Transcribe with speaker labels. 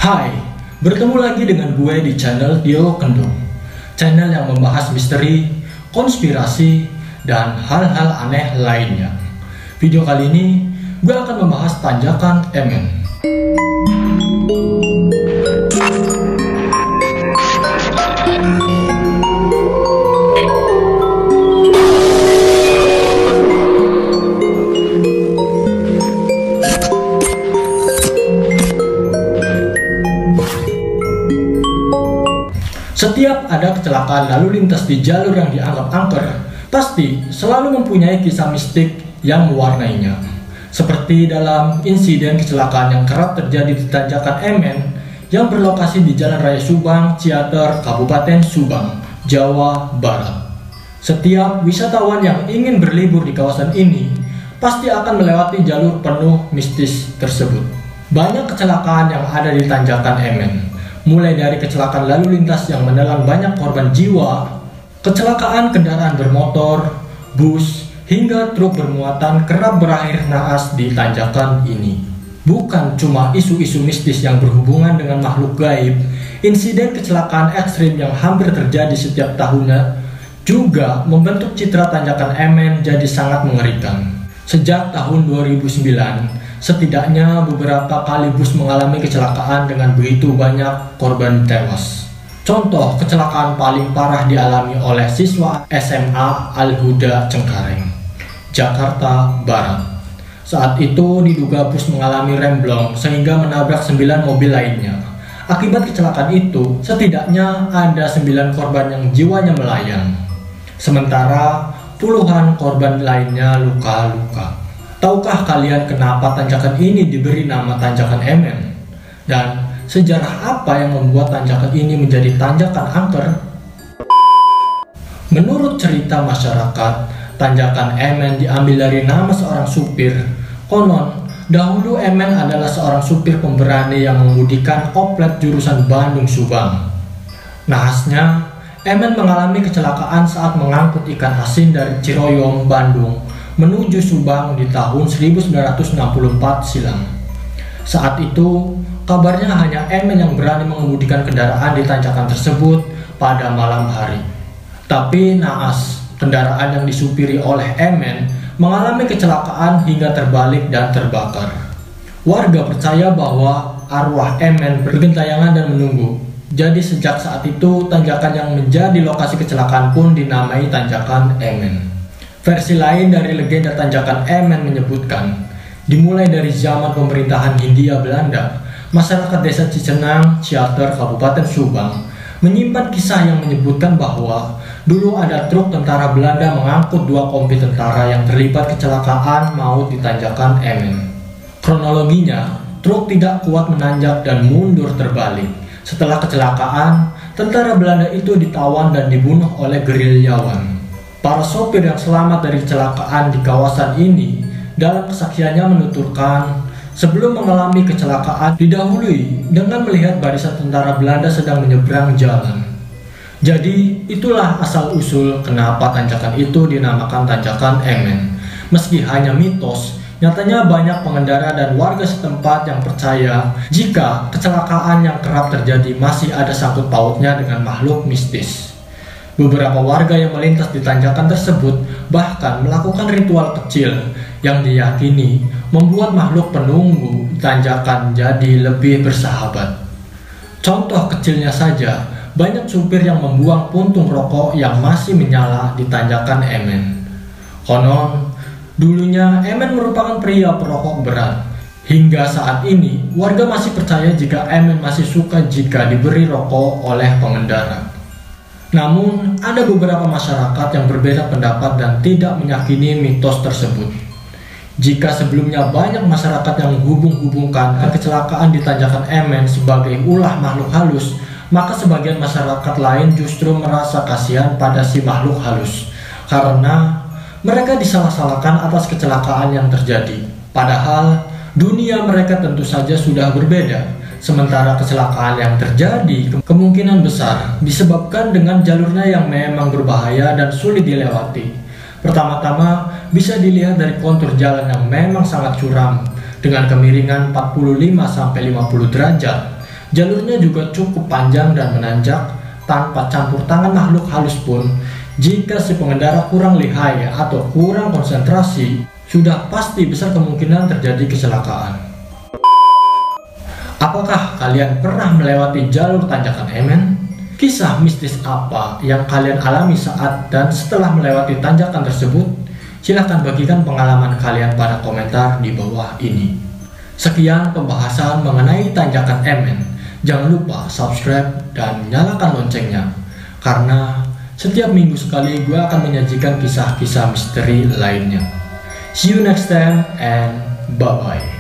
Speaker 1: Hai, bertemu lagi dengan gue di channel Dialog Kendung, channel yang membahas misteri, konspirasi, dan hal-hal aneh lainnya. Video kali ini, gue akan membahas tanjakan Emen. Setiap ada kecelakaan lalu lintas di jalur yang dianggap angker, pasti selalu mempunyai kisah mistik yang mewarnainya. Seperti dalam insiden kecelakaan yang kerap terjadi di tanjakan Emen yang berlokasi di Jalan Raya Subang, Ciater, Kabupaten Subang, Jawa Barat. Setiap wisatawan yang ingin berlibur di kawasan ini pasti akan melewati jalur penuh mistis tersebut. Banyak kecelakaan yang ada di tanjakan Emen, mulai dari kecelakaan lalu lintas yang menelan banyak korban jiwa, kecelakaan kendaraan bermotor, bus, hingga truk bermuatan kerap berakhir naas di tanjakan ini. Bukan cuma isu-isu mistis yang berhubungan dengan makhluk gaib, insiden kecelakaan ekstrim yang hampir terjadi setiap tahunnya juga membentuk citra tanjakan Emen jadi sangat mengerikan. Sejak tahun 2009, setidaknya beberapa kali bus mengalami kecelakaan dengan begitu banyak korban tewas. Contoh kecelakaan paling parah dialami oleh siswa SMA Al-Huda Cengkareng, Jakarta Barat. Saat itu diduga bus mengalami remblong sehingga menabrak 9 mobil lainnya. Akibat kecelakaan itu, setidaknya ada 9 korban yang jiwanya melayang. Sementara puluhan korban lainnya luka-luka. Tahukah kalian kenapa tanjakan ini diberi nama Tanjakan Emen? Dan sejarah apa yang membuat tanjakan ini menjadi tanjakan angker? Menurut cerita masyarakat, tanjakan Emen diambil dari nama seorang supir. Konon, dahulu Emen adalah seorang supir pemberani yang mengemudikan oplet jurusan Bandung-Subang. Nahasnya, Emen mengalami kecelakaan saat mengangkut ikan asin dari Ciroyom, Bandung menuju Subang di tahun 1964 silam. Saat itu, kabarnya hanya Emen yang berani mengemudikan kendaraan di tanjakan tersebut pada malam hari. Tapi naas, kendaraan yang disupiri oleh Emen mengalami kecelakaan hingga terbalik dan terbakar. Warga percaya bahwa arwah Emen bergentayangan dan menunggu. Jadi sejak saat itu, tanjakan yang menjadi lokasi kecelakaan pun dinamai Tanjakan Emen. Versi lain dari legenda Tanjakan Emen menyebutkan, dimulai dari zaman pemerintahan Hindia Belanda, masyarakat desa Cicenang, Ciater, Kabupaten Subang, menyimpan kisah yang menyebutkan bahwa dulu ada truk tentara Belanda mengangkut 2 kompi tentara yang terlibat kecelakaan maut di Tanjakan Emen. Kronologinya, truk tidak kuat menanjak dan mundur terbalik. Setelah kecelakaan, tentara Belanda itu ditawan dan dibunuh oleh gerilyawan. Para sopir yang selamat dari kecelakaan di kawasan ini dalam kesaksiannya menuturkan, sebelum mengalami kecelakaan didahului dengan melihat barisan tentara Belanda sedang menyeberang jalan. Jadi itulah asal-usul kenapa tanjakan itu dinamakan Tanjakan Emen. Meski hanya mitos, nyatanya banyak pengendara dan warga setempat yang percaya jika kecelakaan yang kerap terjadi masih ada sangkut pautnya dengan makhluk mistis. Beberapa warga yang melintas di tanjakan tersebut bahkan melakukan ritual kecil yang diyakini membuat makhluk penunggu tanjakan jadi lebih bersahabat. Contoh kecilnya saja, banyak supir yang membuang puntung rokok yang masih menyala di Tanjakan Emen. Konon, dulunya Emen merupakan pria perokok berat. Hingga saat ini, warga masih percaya jika Emen masih suka jika diberi rokok oleh pengendara. Namun, ada beberapa masyarakat yang berbeda pendapat dan tidak meyakini mitos tersebut. Jika sebelumnya banyak masyarakat yang menghubung-hubungkan kecelakaan di Tanjakan Emen sebagai ulah makhluk halus, maka sebagian masyarakat lain justru merasa kasihan pada si makhluk halus karena mereka disalah-salahkan atas kecelakaan yang terjadi. Padahal dunia mereka tentu saja sudah berbeda. Sementara kecelakaan yang terjadi kemungkinan besar disebabkan dengan jalurnya yang memang berbahaya dan sulit dilewati. Pertama-tama bisa dilihat dari kontur jalan yang memang sangat curam dengan kemiringan 45-50 derajat Jalurnya juga cukup panjang dan menanjak, tanpa campur tangan makhluk halus pun. Jika si pengendara kurang lihai atau kurang konsentrasi, sudah pasti besar kemungkinan terjadi kecelakaan. Apakah kalian pernah melewati jalur tanjakan MN? Kisah mistis apa yang kalian alami saat dan setelah melewati tanjakan tersebut? Silahkan bagikan pengalaman kalian pada komentar di bawah ini. Sekian pembahasan mengenai tanjakan MN. Jangan lupa subscribe dan nyalakan loncengnya, karena setiap minggu sekali gue akan menyajikan kisah-kisah misteri lainnya. See you next time and bye-bye.